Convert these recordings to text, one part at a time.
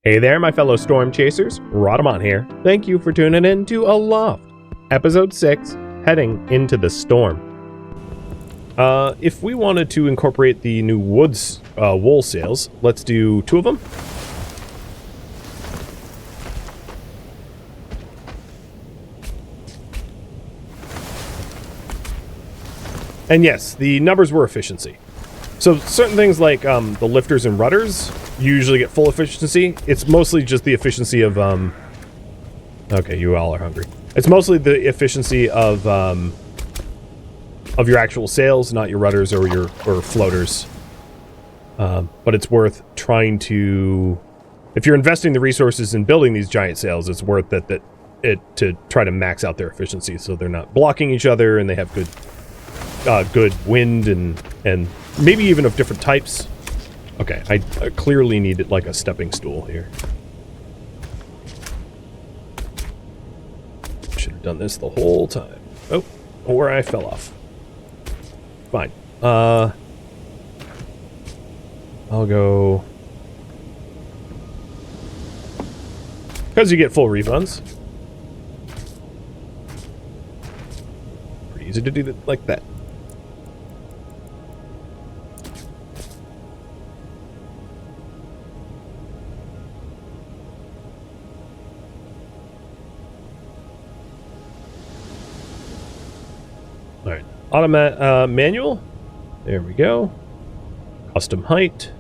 Hey there, my fellow storm chasers. Rhadamant here. Thank you for tuning in to Aloft, episode 6, heading into the storm. If we wanted to incorporate the new woods wool sails, let's do 2 of them. And yes, the numbers were efficiency. So certain things like the lifters and rudders usually get full efficiency. It's mostly just the efficiency of okay, you all are hungry. It's mostly the efficiency of your actual sails, not your rudders or your floaters. But it's worth trying to, if you're investing the resources in building these giant sails, it's worth it to try to max out their efficiency so they're not blocking each other and they have good wind and maybe even of different types. Okay, I clearly needed like a stepping stool here. Should have done this the whole time. Oh, or I fell off. Fine. I'll go, because you get full refunds. Pretty easy to do that like that. Manual. There we go. Custom height.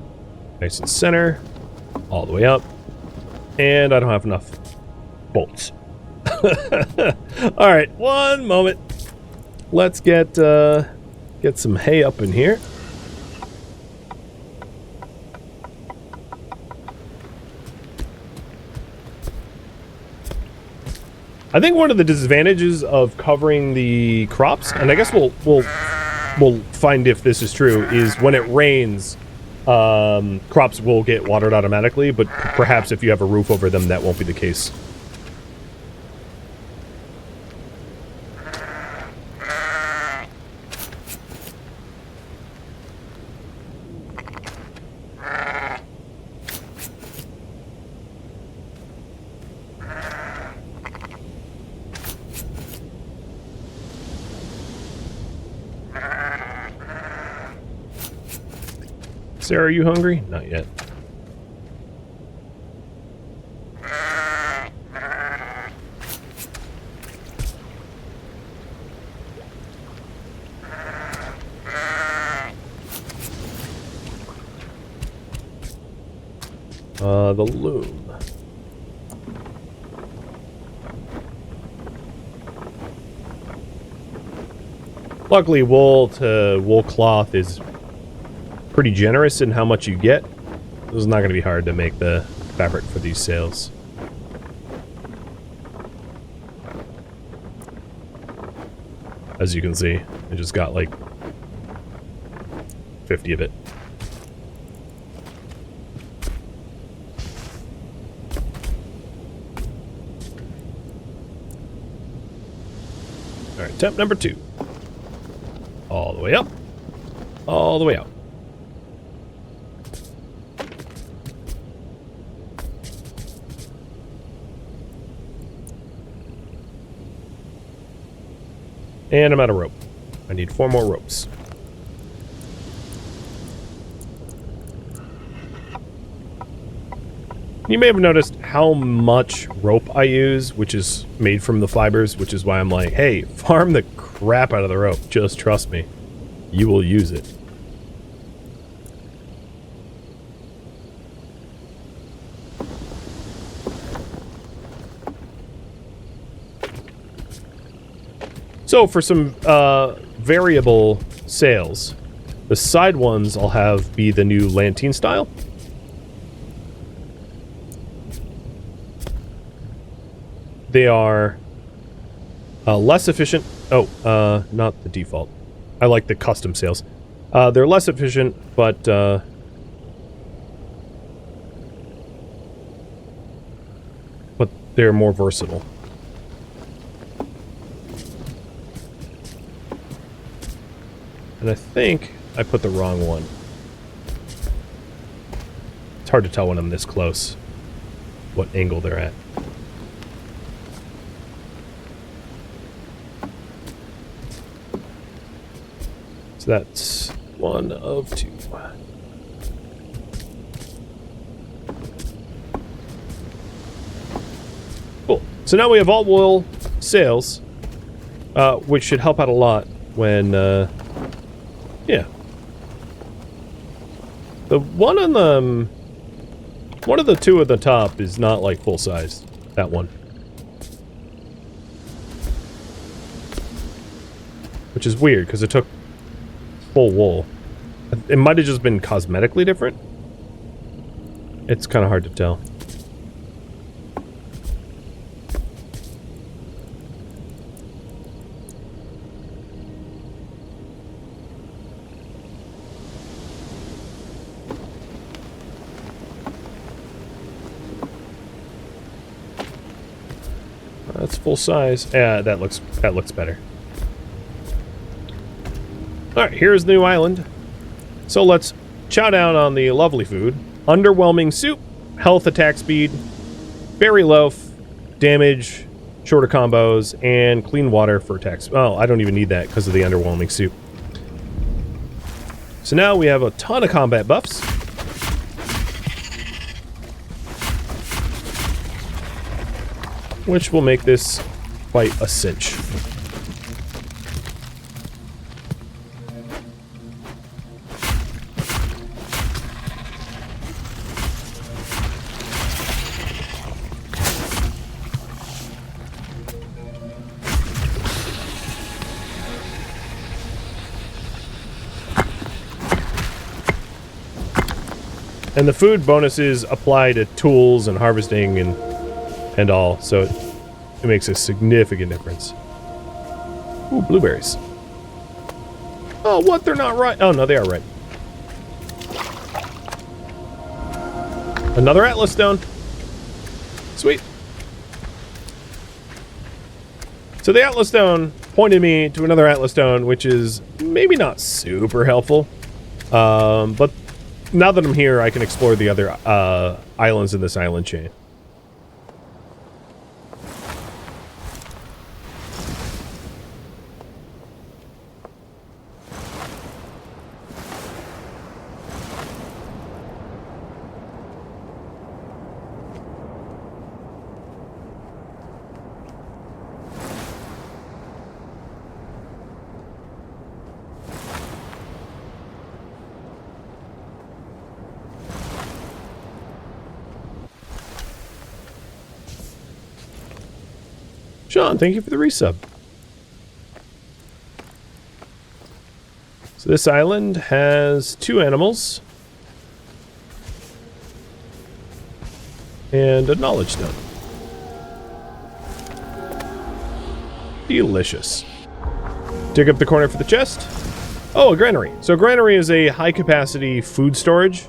Nice and center. All the way up. And I don't have enough bolts. Alright, one moment. Let's get some hay up in here. I think one of the disadvantages of covering the crops, and I guess we'll find if this is true, is when it rains, crops will get watered automatically, but perhaps if you have a roof over them, that won't be the case. Sarah, are you hungry? Not yet. The loom. Luckily, wool to wool cloth is pretty generous in how much you get. This is not going to be hard to make the fabric for these sails. As you can see, I just got like 50 of it. Alright, temp number 2. All the way up. All the way out. And I'm out of rope. I need 4 more ropes. You may have noticed how much rope I use, which is made from the fibers, which is why I'm like, hey, farm the crap out of the rope. Just trust me. You will use it. So for some variable sails, the side ones I'll have be the new Lantine style. They are less efficient. Oh, not the default. I like the custom sails. They're less efficient, but they're more versatile. And I think I put the wrong one. It's hard to tell when I'm this close. what angle they're at. So that's 1 of 2. Cool. So now we have all wool sails, which should help out a lot when, yeah. The one on the, one of the two at the top is not like full size. That one. Which is weird, because it took full wool. It might have just been cosmetically different. It's kind of hard to tell. That's full size. Yeah, that looks better. Alright, here's the new island. So let's chow down on the lovely food. Underwhelming soup, health attack speed, berry loaf, damage, shorter combos, and clean water for attacks. Oh, I don't even need that because of the underwhelming soup. So now we have a ton of combat buffs. Which will make this quite a cinch. And the food bonuses apply to tools and harvesting and all, so it makes a significant difference. Ooh, blueberries. Oh, what? They're not right. Oh, no, they are right. Another Atlas stone. Sweet. So the Atlas stone pointed me to another Atlas stone, which is maybe not super helpful. But now that I'm here, I can explore the other islands in this island chain. Sean, thank you for the resub. So this island has 2 animals. And a knowledge stone. Delicious. Dig up the corner for the chest. Oh, a granary. So a granary is a high-capacity food storage.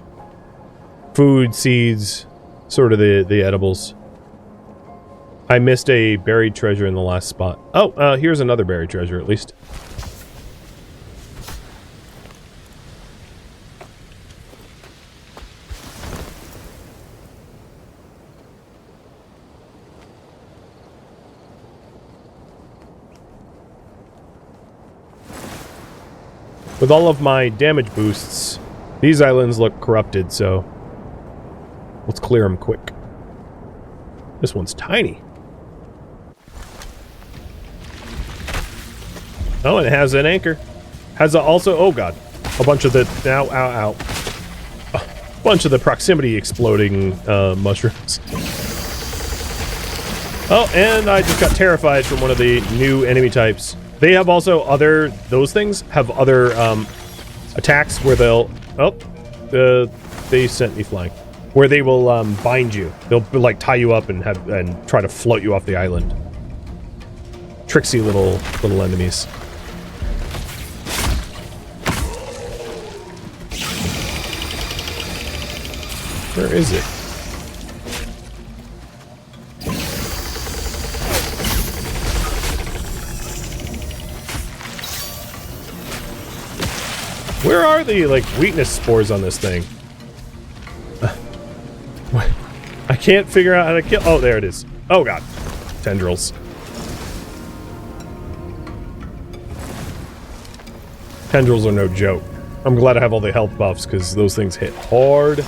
Food, seeds, sort of the edibles. I missed a buried treasure in the last spot. Oh, here's another buried treasure, at least. With all of my damage boosts, these islands look corrupted, so let's clear them quick. This one's tiny. Oh, and it has an anchor. Has also, oh god, a bunch of the, ow, ow, ow. A bunch of the proximity exploding mushrooms. Oh, and I just got terrified from one of the new enemy types. They have also other, those things have other attacks where they'll, oh, they sent me flying. Where they will bind you. They'll like tie you up and try to float you off the island. Tricksy little enemies. Where is it? Where are the, like, weakness spores on this thing? can't figure out how to kill... Oh, there it is. Oh, God. Tendrils. Tendrils are no joke. I'm glad I have all the health buffs, because those things hit hard.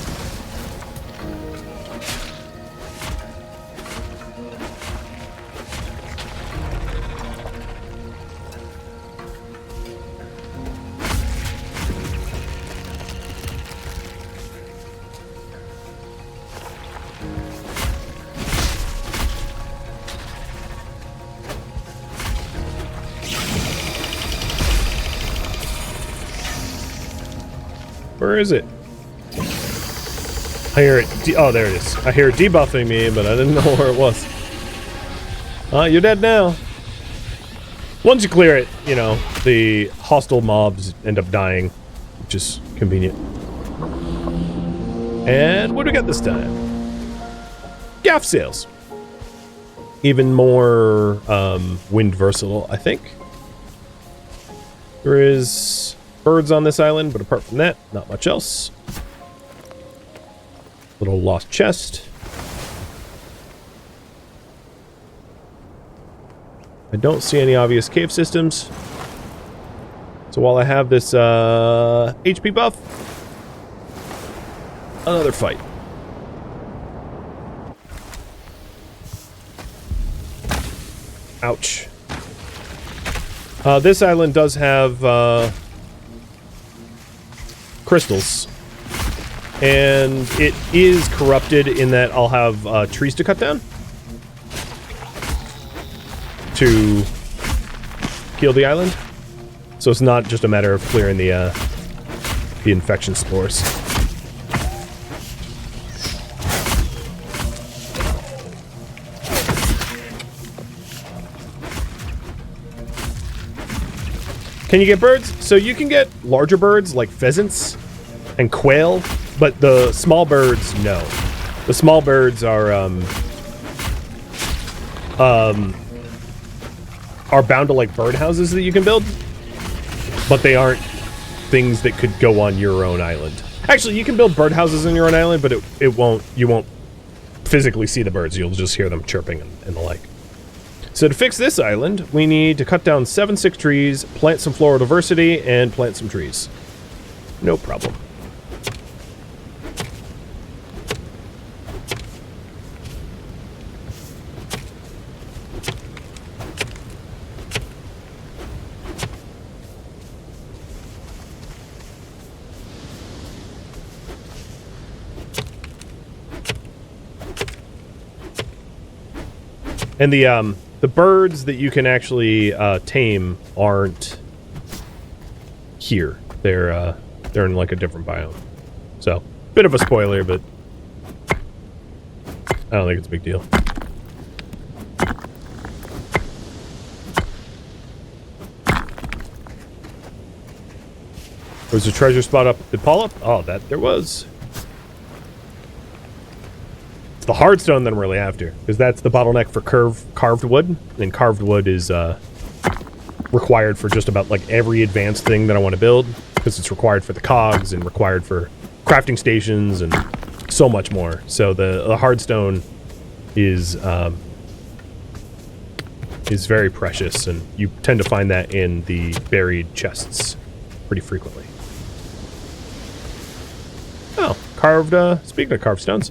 Where is it? I hear it. Oh, there it is. I hear it debuffing me, but I didn't know where it was. You're dead now. Once you clear it, you know, the hostile mobs end up dying, which is convenient. And what do we got this time? Gaff sails. Even more wind versatile, I think. There is birds on this island, but apart from that, not much else. Little lost chest. I don't see any obvious cave systems. So while I have this HP buff, another fight. Ouch. This island does have crystals, and it is corrupted in that I'll have trees to cut down to heal the island. So it's not just a matter of clearing the infection spores. Can you get birds? So you can get larger birds like pheasants and quail, but the small birds, no. The small birds are bound to like birdhouses that you can build, but they aren't things that could go on your own island. Actually, you can build birdhouses on your own island, but you won't physically see the birds. You'll just hear them chirping and the like. So to fix this island, we need to cut down 7 sick trees, plant some floral diversity, and plant some trees. No problem. And the birds that you can actually tame aren't here. They're in like a different biome. So, bit of a spoiler, but I don't think it's a big deal. Was a treasure spot up at Polyp? Oh, that there was. The hard stone that I'm really after, because that's the bottleneck for carved wood, and carved wood is required for just about like every advanced thing that I want to build, because it's required for the cogs and required for crafting stations and so much more. So the hard stone is very precious, and you tend to find that in the buried chests pretty frequently. Oh, carved. Speaking of carved stones.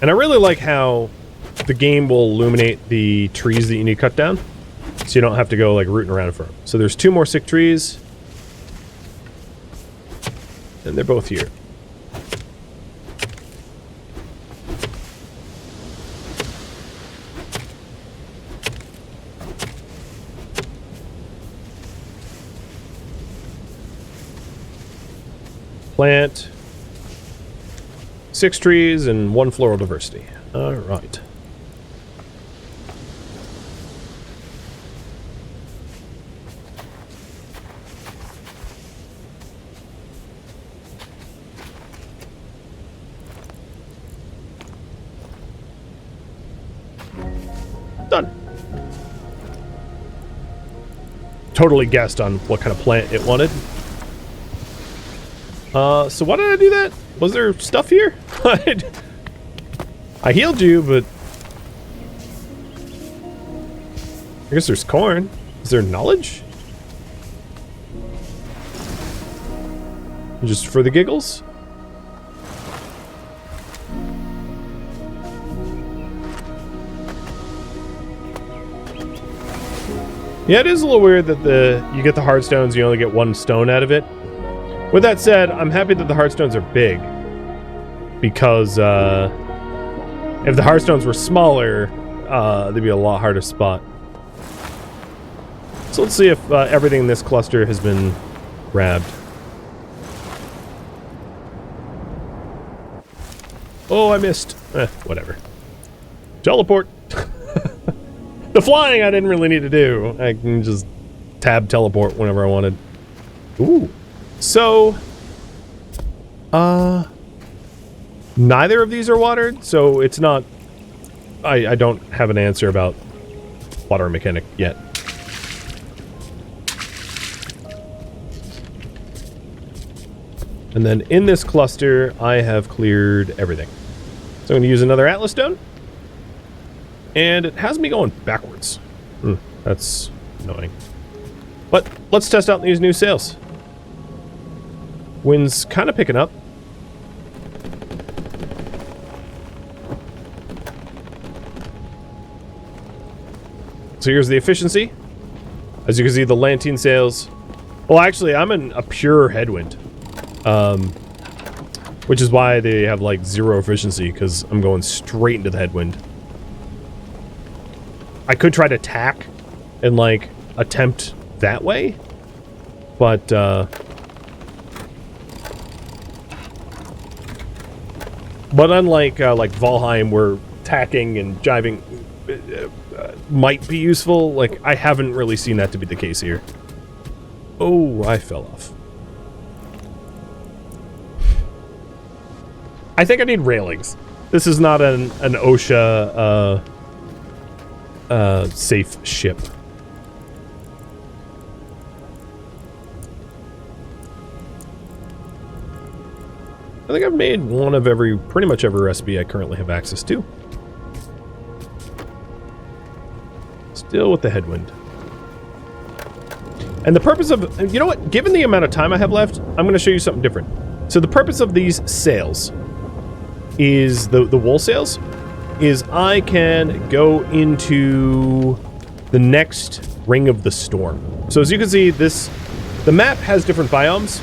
And I really like how the game will illuminate the trees that you need to cut down, so you don't have to go like rooting around for them. So there's 2 more sick trees, and they're both here. Plant 6 trees and 1 floral diversity. All right. Done. Totally guessed on what kind of plant it wanted. So why did I do that? Was there stuff here? I healed you, but I guess there's corn. Is there knowledge? Just for the giggles? Yeah, it is a little weird that you get the hard stones, you only get one stone out of it. With that said, I'm happy that the hard stones are big. Because, if the hard stones were smaller, they'd be a lot harder to spot. So let's see if everything in this cluster has been grabbed. Oh, I missed. Whatever. Teleport. The flying I didn't really need to do. I can just tab teleport whenever I wanted. Ooh. So, neither of these are watered, so it's not... I don't have an answer about water mechanic yet. And then in this cluster, I have cleared everything. So I'm going to use another Atlas Stone. And it has me going backwards. That's annoying. But let's test out these new sails. Wind's kind of picking up. So here's the efficiency. As you can see, the Lantine sails. Well, actually, I'm in a pure headwind. Which is why they have like 0 efficiency, because I'm going straight into the headwind. I could try to tack and like attempt that way, but unlike like Valheim, where tacking and jiving might be useful, like I haven't really seen that to be the case here. Oh, I fell off. I think I need railings. This is not an OSHA safe ship. I think I've made one of pretty much every recipe I currently have access to. Still with the headwind. And the purpose of, you know what? Given the amount of time I have left, I'm going to show you something different. So the purpose of these sails is, the wool sails, is I can go into the next ring of the storm. So as you can see, the map has different biomes,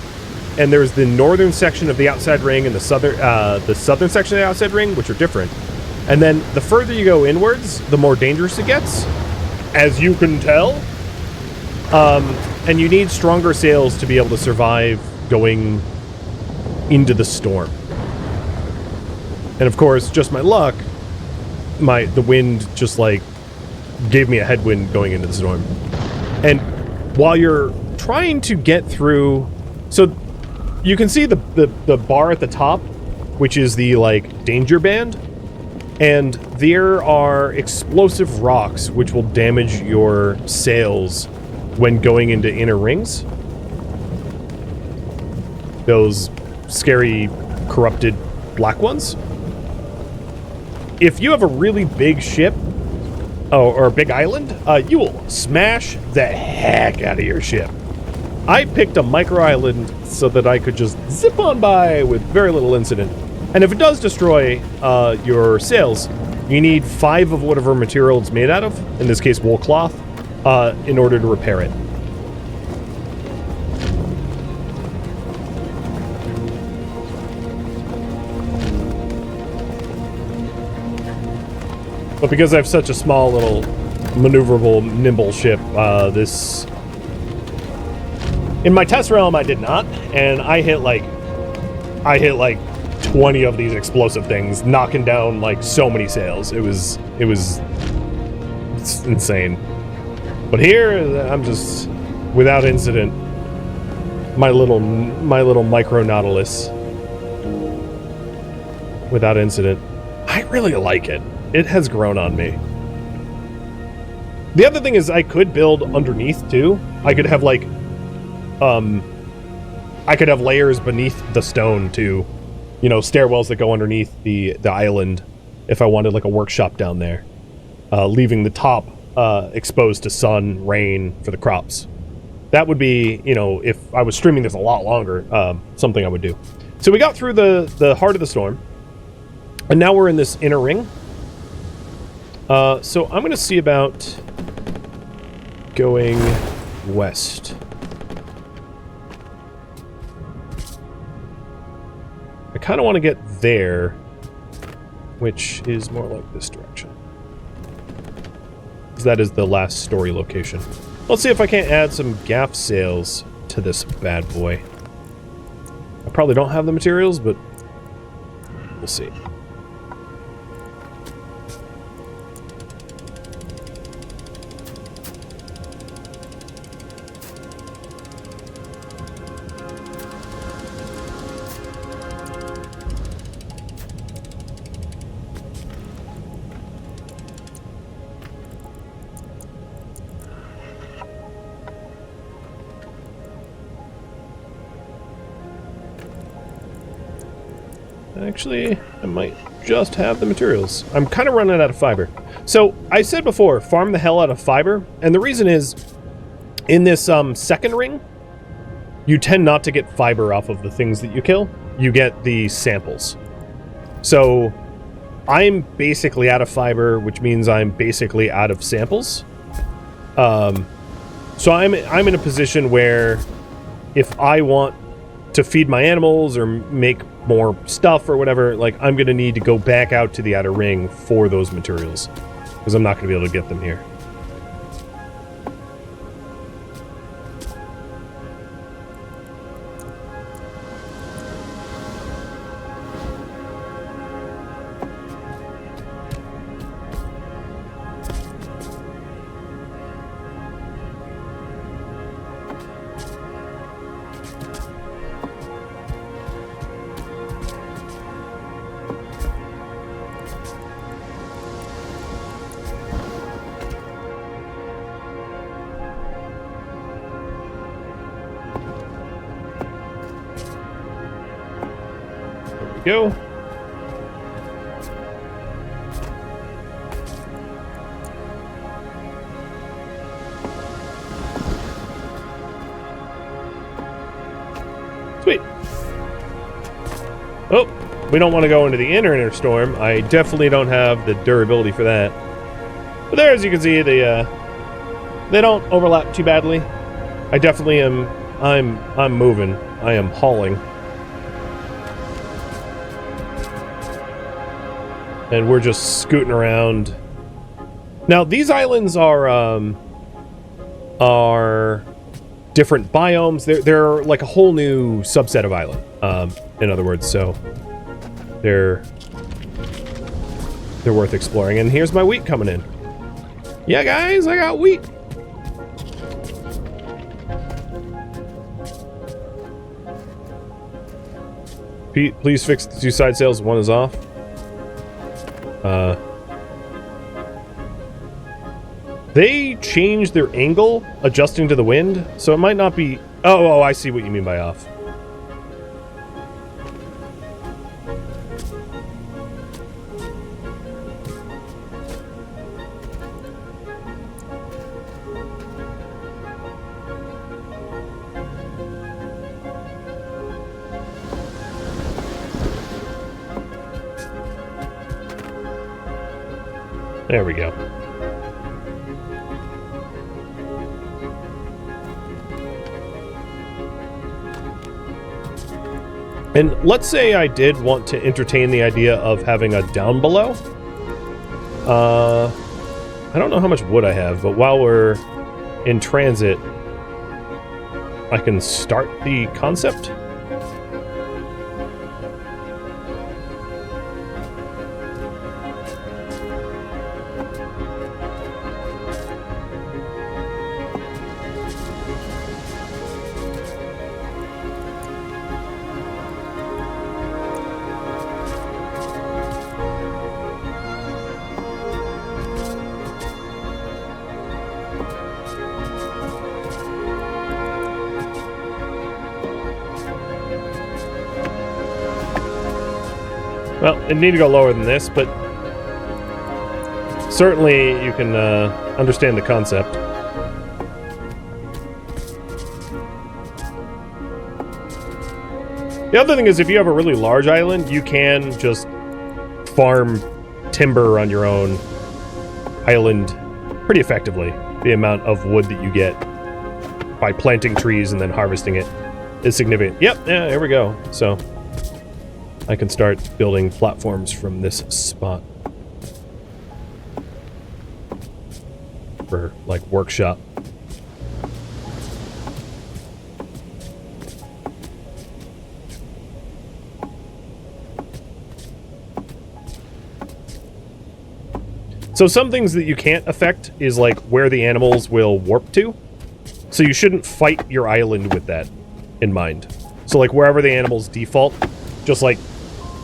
and there's the northern section of the outside ring and the southern section of the outside ring, which are different. And then the further you go inwards, the more dangerous it gets, as you can tell. And you need stronger sails to be able to survive going into the storm. And of course, just my luck, the wind just like gave me a headwind going into the storm. And while you're trying to get through, so you can see the bar at the top, which is the like danger band, and there are explosive rocks which will damage your sails when going into inner rings. Those scary corrupted black ones. If you have a really big ship, or a big island, you will smash the heck out of your ship. I picked a micro island so that I could just zip on by with very little incident. And if it does destroy your sails, you need 5 of whatever material it's made out of, in this case wool cloth, in order to repair it. But because I have such a small little maneuverable, nimble ship, in my test realm I did not, and I hit like 20 of these explosive things, knocking down like so many sails. It's insane. But here I'm just without incident. My little micro Nautilus without incident. I really like it. It has grown on me. The other thing is I could build underneath too. I could have like I could have layers beneath the stone too, you know, stairwells that go underneath the island if I wanted like a workshop down there, leaving the top exposed to sun, rain for the crops. That would be, you know, if I was streaming this a lot longer, something I would do. So we got through the heart of the storm, and now we're in this inner ring. So I'm going to see about going west. I kind of want to get there, which is more like this direction. Because that is the last story location. Let's see if I can't add some gaff sails to this bad boy. I probably don't have the materials, but we'll see. Actually, I might just have the materials. I'm kind of running out of fiber. So, I said before, farm the hell out of fiber. And the reason is, in this second ring, you tend not to get fiber off of the things that you kill. You get the samples. So, I'm basically out of fiber, which means I'm basically out of samples. So I'm in a position where if I want to feed my animals or make more stuff or whatever, like, I'm going to need to go back out to the outer ring for those materials, because I'm not going to be able to get them here. Go. Sweet. Oh, we don't want to go into the inner storm. I definitely don't have the durability for that. But there, as you can see, they don't overlap too badly. I definitely am. I'm moving. I am hauling. And we're just scooting around. Now, these islands are different biomes. They're like a whole new subset of island. In other words, so they're worth exploring. And here's my wheat coming in. Yeah, guys, I got wheat. Pete, please fix the 2 side sails. One is off. They changed their angle, adjusting to the wind, so it might not be... Oh, I see what you mean by off. There we go. And let's say I did want to entertain the idea of having a down below. I don't know how much wood I have, but while we're in transit, I can start the concept. Well, it need to go lower than this, but certainly you can understand the concept. The other thing is, if you have a really large island, you can just farm timber on your own island pretty effectively. The amount of wood that you get by planting trees and then harvesting it is significant. Yep, yeah, here we go. So I can start building platforms from this spot for, like, workshop. So some things that you can't affect is, like, where the animals will warp to. So you shouldn't fight your island with that in mind. So, like, wherever the animals default, just, like,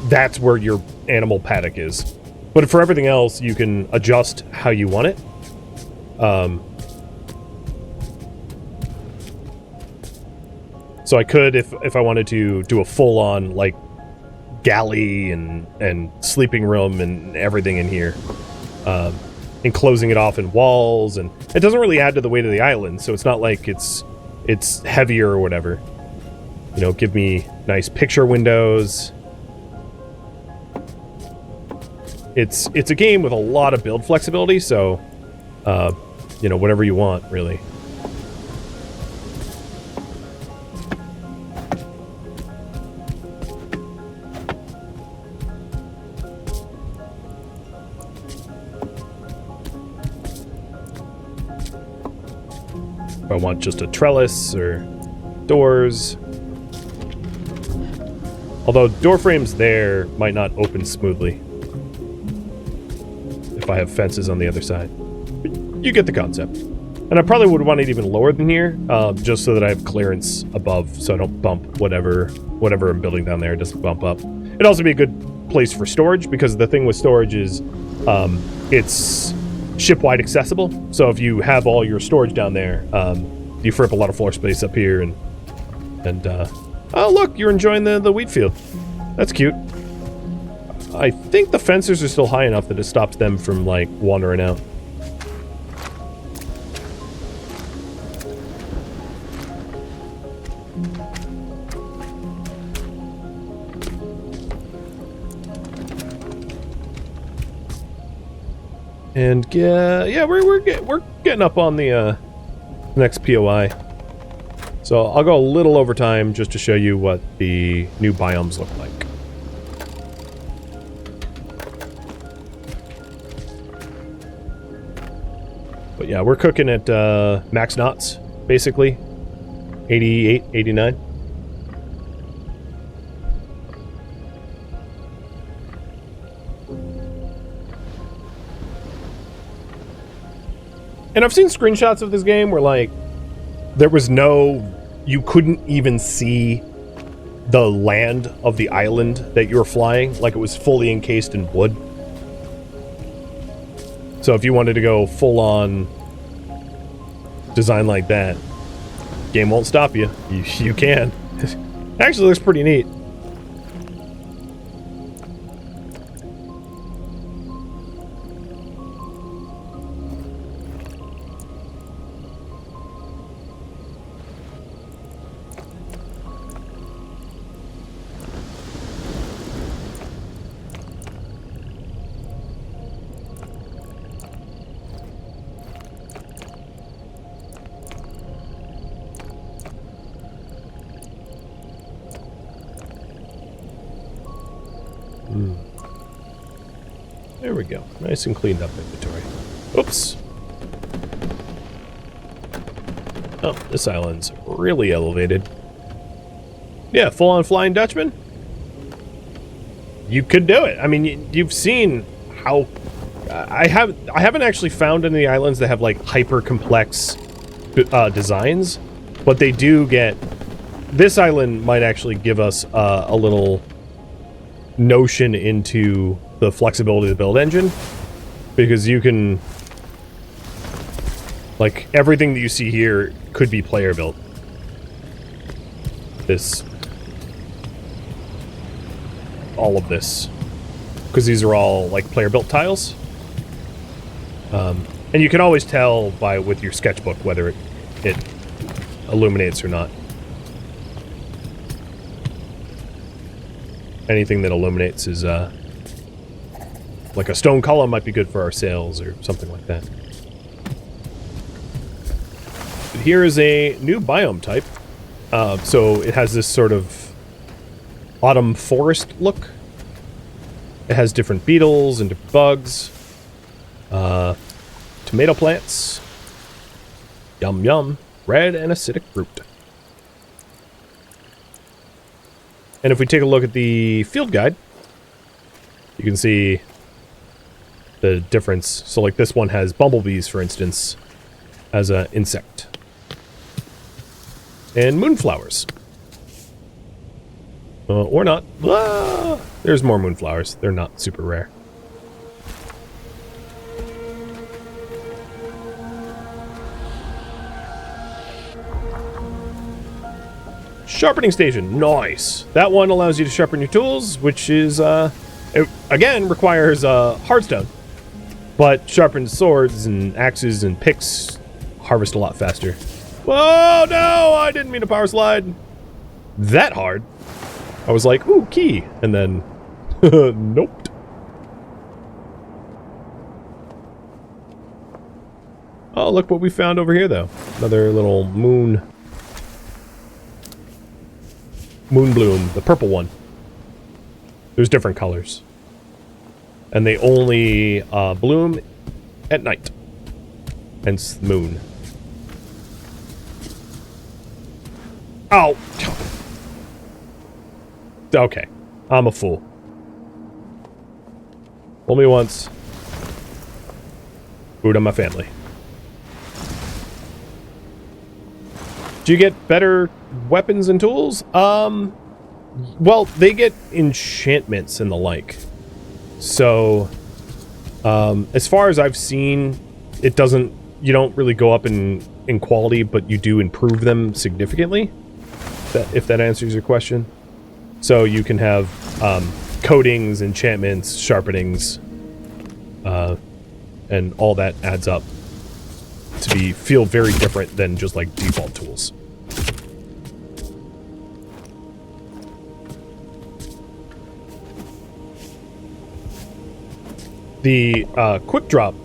that's where your animal paddock is. But for everything else, you can adjust how you want it. So I could, if I wanted to, do a full-on, like, galley and sleeping room and everything in here. Enclosing it off in walls, and it doesn't really add to the weight of the island, so it's not like it's heavier or whatever. You know, give me nice picture windows. It's a game with a lot of build flexibility, so you know, whatever you want, really. If I want just a trellis or doors. Although door frames there might not open smoothly if I have fences on the other side. You get the concept. And I probably would want it even lower than here, just so that I have clearance above, so I don't bump whatever I'm building down there. It doesn't bump up. It'd also be a good place for storage, because the thing with storage is it's ship-wide accessible. So if you have all your storage down there, you free up a lot of floor space up here, and oh look, you're enjoying the wheat field. That's cute. I think the fences are still high enough that it stops them from, like, wandering out. And yeah, we're getting up on the next POI. So I'll go a little over time just to show you what the new biomes look like. But yeah, we're cooking at max knots, basically. 88, 89. And I've seen screenshots of this game where, like, there was you couldn't even see the land of the island that you were flying. Like, it was fully encased in wood. So if you wanted to go full-on design like that, game won't stop you. You can. Actually, looks pretty neat. There we go. Nice and cleaned up inventory. Oops. Oh, this island's really elevated. Yeah, full-on Flying Dutchman? You could do it. I mean, you've seen how... I haven't actually found any islands that have, like, hyper-complex designs, but they do get... This island might actually give us a little notion into the flexibility of the build engine, because you can, like, everything that you see here could be player built. All of this. because these are all like player-built tiles. And you can always tell with your sketchbook whether it illuminates or not. Anything that illuminates is like a stone column might be good for our sails or something like that. But here is a new biome type. So it has this sort of autumn forest look. It has different beetles and different bugs. Tomato plants. Yum yum. Red and acidic fruit. And if we take a look at the field guide, you can see the difference. So like this one has bumblebees, for instance, as an insect. And moonflowers. Or not. Ah, there's more moonflowers. They're not super rare. Sharpening station. Nice. That one allows you to sharpen your tools, which is, it, again, requires hardstone. But sharpens swords and axes and picks harvest a lot faster. Whoa, no! I didn't mean to power slide. That hard. I was like, ooh, key. And then, nope. Oh, look what we found over here, though. Another little moon bloom, the purple one. There's different colors. And they only bloom at night. Hence moon. Oh! Okay. I'm a fool. Fool me once. Food on my family. Do you get better weapons and tools? Well, they get enchantments and the like. So, as far as I've seen, it doesn't, you don't really go up in quality, but you do improve them significantly. If that answers your question. So you can have, coatings, enchantments, sharpenings, and all that adds up to feel very different than just like default tools. The quick drop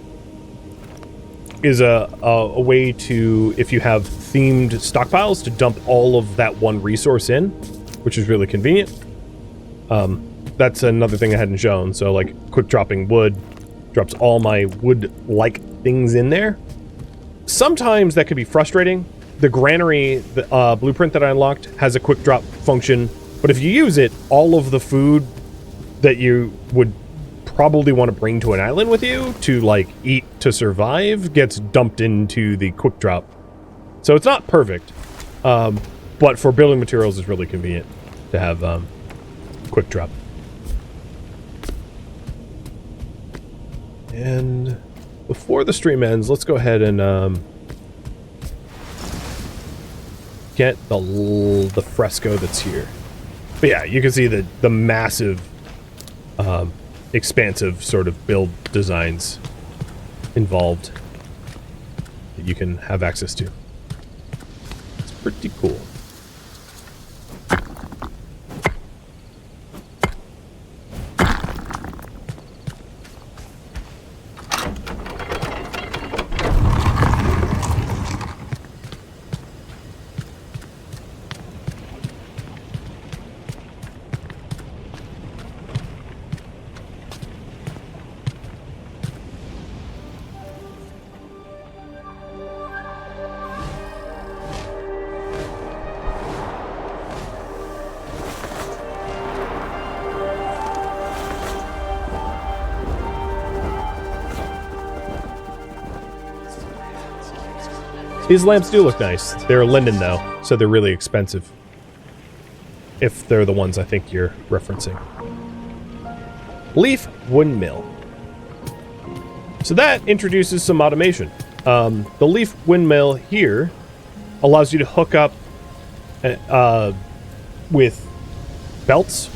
is a way to, if you have themed stockpiles, to dump all of that one resource in, which is really convenient. That's another thing I hadn't shown. So like quick dropping wood drops all my wood-like things in there. Sometimes that could be frustrating. The granary the, blueprint that I unlocked has a quick drop function, but if you use it, all of the food that you would probably want to bring to an island with you to like eat to survive gets dumped into the quick drop. So it's not perfect, but for building materials it's really convenient to have quick drop. And before the stream ends, let's go ahead and get the fresco that's here. But yeah, you can see the massive expansive sort of build designs involved that you can have access to. It's pretty cool. These lamps do look nice. They're linden though, so they're really expensive. If they're the ones I think you're referencing. Leaf windmill. So that introduces some automation. The leaf windmill here allows you to hook up with belts,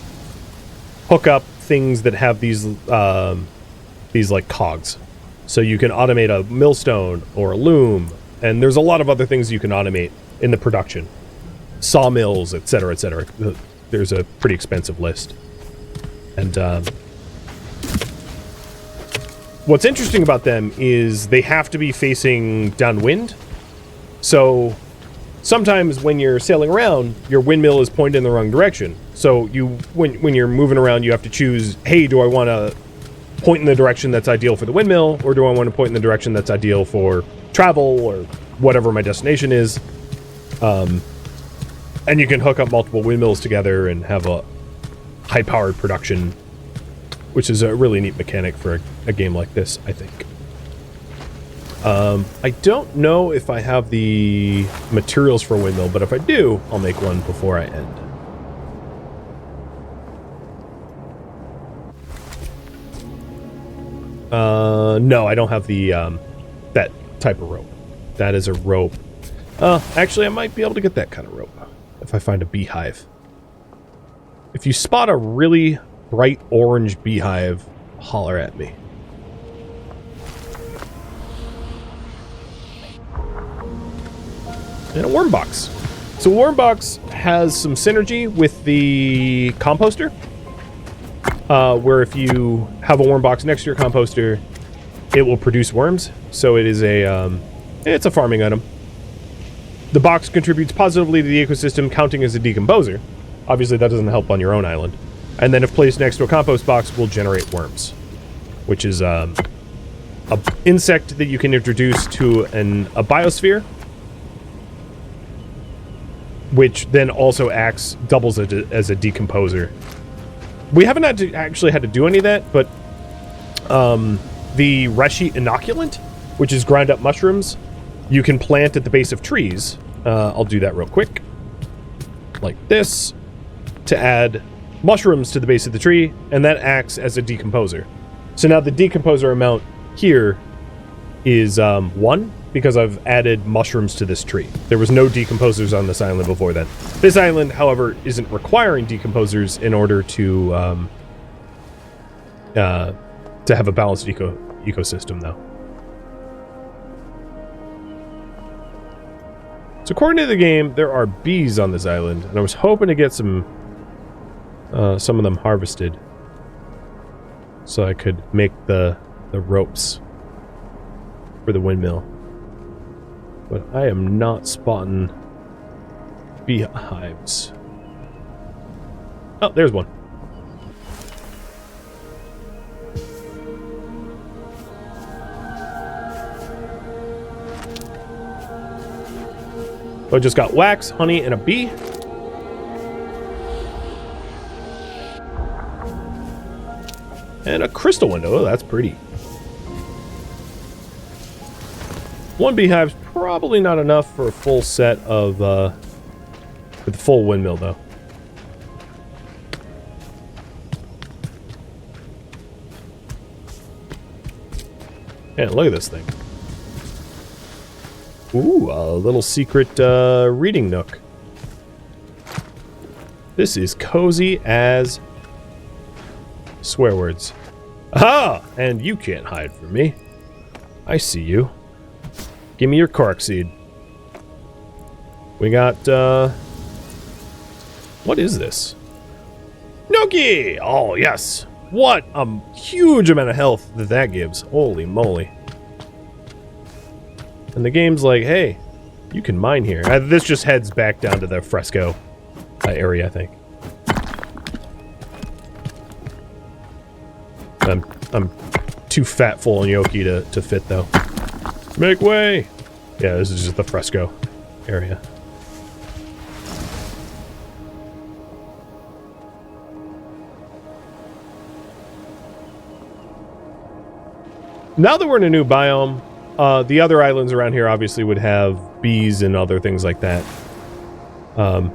hook up things that have these like cogs. So you can automate a millstone or a loom, and there's a lot of other things you can automate in the production. Sawmills, etc., etc. There's a pretty expensive list. And what's interesting about them is they have to be facing downwind. So sometimes when you're sailing around, your windmill is pointed in the wrong direction. So when you're moving around, you have to choose, hey, do I want to point in the direction that's ideal for the windmill, or do I want to point in the direction that's ideal for travel or whatever my destination is? And you can hook up multiple windmills together and have a high-powered production, which is a really neat mechanic for a game like this, I think. I don't know if I have the materials for a windmill, but if I do, I'll make one before I end. No, I don't have the, that type of rope. That is a rope. Actually, I might be able to get that kind of rope if I find a beehive. If you spot a really bright orange beehive, holler at me. And a worm box. So a worm box has some synergy with the composter, where if you have a worm box next to your composter, it will produce worms. So it is it's a farming item. The box contributes positively to the ecosystem, counting as a decomposer. Obviously, that doesn't help on your own island. And then if placed next to a compost box, will generate worms, which is a insect that you can introduce to a biosphere, which then also doubles as a decomposer. We haven't actually had to do any of that, but the Reshi inoculant, which is ground up mushrooms, you can plant at the base of trees. I'll do that real quick. Like this, to add mushrooms to the base of the tree, and that acts as a decomposer. So now the decomposer amount here is 1, because I've added mushrooms to this tree. There was no decomposers on this island before then. This island, however, isn't requiring decomposers in order to have a balanced ecosystem, though. So according to the game, there are bees on this island, and I was hoping to get some of them harvested so I could make the ropes for the windmill. But I am not spotting beehives. Oh, there's one. So I just got wax, honey, and a bee. And a crystal window. Oh, that's pretty. One beehive's probably not enough for a full set of, with the full windmill, though. And look at this thing. Ooh, a little secret reading nook. This is cozy as swear words. Aha! And you can't hide from me. I see you. Give me your cork seed. We got, what is this? Gnocchi! Oh, yes. What a huge amount of health that gives. Holy moly. And the game's like, hey, you can mine here. This just heads back down to the fresco area, I think. I'm too fat full on gnocchi to fit, though. Make way! Yeah, this is just the fresco area. Now that we're in a new biome, the other islands around here obviously would have bees and other things like that. But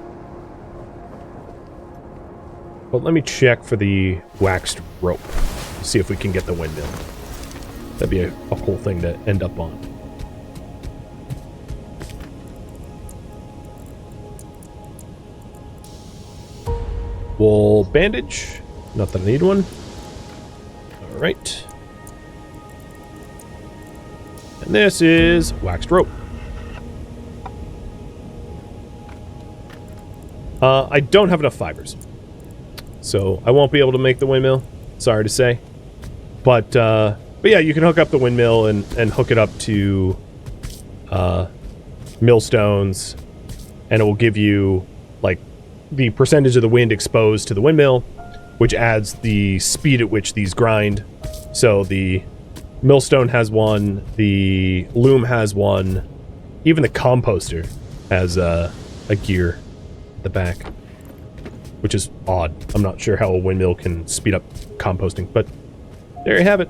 let me check for the waxed rope. See if we can get the windmill. That'd be a cool thing to end up on. Wool bandage. Not that I need one. All right. And this is waxed rope. I don't have enough fibers, so I won't be able to make the windmill. Sorry to say, but yeah, you can hook up the windmill and hook it up to millstones, and it will give you like the percentage of the wind exposed to the windmill, which adds the speed at which these grind. So the millstone has one, the loom has one, even the composter has a gear at the back, which is odd. I'm not sure how a windmill can speed up composting, but there you have it.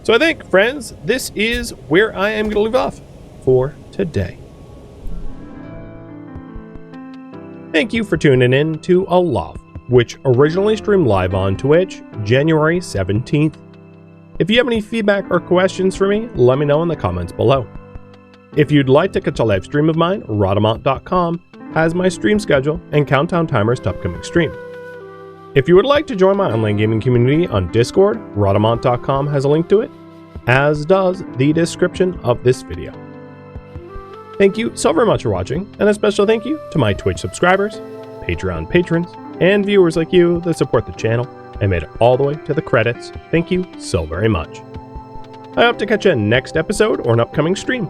So I think, friends, this is where I am going to leave off for today. Thank you for tuning in to Aloft, which originally streamed live on Twitch January 17th. If you have any feedback or questions for me, let me know in the comments below. If you'd like to catch a live stream of mine, Rhadamant.com has my stream schedule and countdown timers to upcoming streams. If you would like to join my online gaming community on Discord, Rhadamant.com has a link to it, as does the description of this video. Thank you so very much for watching, and a special thank you to my Twitch subscribers, Patreon patrons, and viewers like you that support the channel and made it all the way to the credits. Thank you so very much. I hope to catch you next episode or an upcoming stream.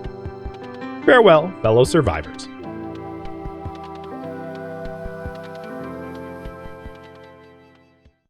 Farewell, fellow survivors.